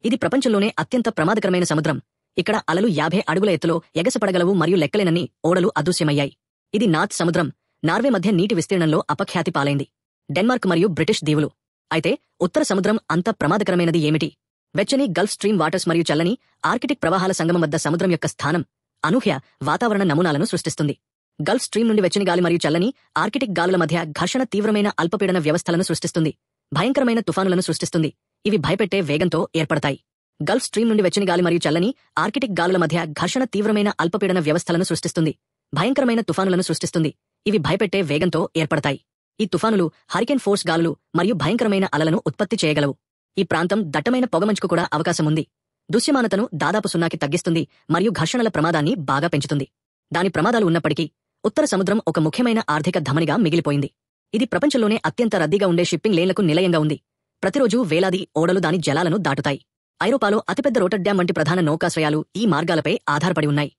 ఇది ప్రపంచంలోనే అత్యంత ప్రమాదకరమైన సముద్రం. ఇక్కడ అలలు 50 అడుగుల ఎత్తులో ఎగసిపడగలవు మరియు లెక్కలేనన్ని ఓడలు అదృశ్యమయ్యాయి. ఇది నార్త్ సముద్రం, నార్వే మధ్య నీటి విస్తీర్ణంలో అపఖ్యాతి పాలైంది. డెన్మార్క్ మరియు బ్రిటిష్ దీవులు. అయితే ఉత్తర సముద్రం అంత ప్రమాదకరమైనది ఏమిటి? వెచ్చని గల్ఫ్ స్ట్రీమ్ వాటర్స్ మరియు చల్లని ఆర్కిటిక్ ప్రవాహాల సంగమం వద్ద సముద్రం యొక్క స్థానం అనూహ్య వాతావరణ నమూనాలను సృష్టిస్తుంది. గల్ఫ్ స్ట్రీమ్ నుండి వెచ్చని గాలి మరియు చల్లని ఆర్కిటిక్ గాలుల మధ్య ఘర్షణ తీవ్రమైన అల్పపీడన వ్యవస్థలను సృష్టిస్తుంది. భయంకరమైన తుఫానులను సృష్టిస్తుంది. ఇవి భయపెట్టే వేగంతో ఏర్పడతాయి. గల్ఫ్ స్ట్రీమ్ నుండి వెచ్చని గాలి మరియు చల్లని ఆర్కిటిక్ గాలుల మధ్య ఘర్షణ తీవ్రమైన అల్పపీడన వ్యవస్థలను సృష్టిస్తుంది. భయంకరమైన తుఫానులను సృష్టిస్తుంది. ఇవి భయపెట్టే వేగంతో ఏర్పడతాయి. ఈ తుఫానులు హరికేన్ ఫోర్స్ గాలులు మరియు భయంకరమైన అలలను ఉత్పత్తి చేయగలవు. ఈ ప్రాంతం దట్టమైన పొగమంచుకు కూడా అవకాశముంది. దృశ్యమానతను దాదాపు 0కి తగ్గిస్తుంది మరియు ఘర్షణల ప్రమాదాన్ని బాగా పెంచుతుంది. దాని ప్రమాదాలు ఉన్నప్పటికీ ఉత్తర సముద్రం ఒక ముఖ్యమైన ఆర్థిక ధమనిగా మిగిలిపోయింది. ఇది ప్రపంచంలోనే అత్యంత రద్దీగా ఉండే షిప్పింగ్ లేన్లకు నిలయంగా ఉంది. ప్రతిరోజూ వేలాది ఓడలు దాని జలాలను దాటుతాయి. ఐరోపాలో అతిపెద్ద రోటర్డామ్ వంటి ప్రధాన నౌకాశ్రయాలు ఈ మార్గాలపై ఆధారపడి ఉన్నాయి.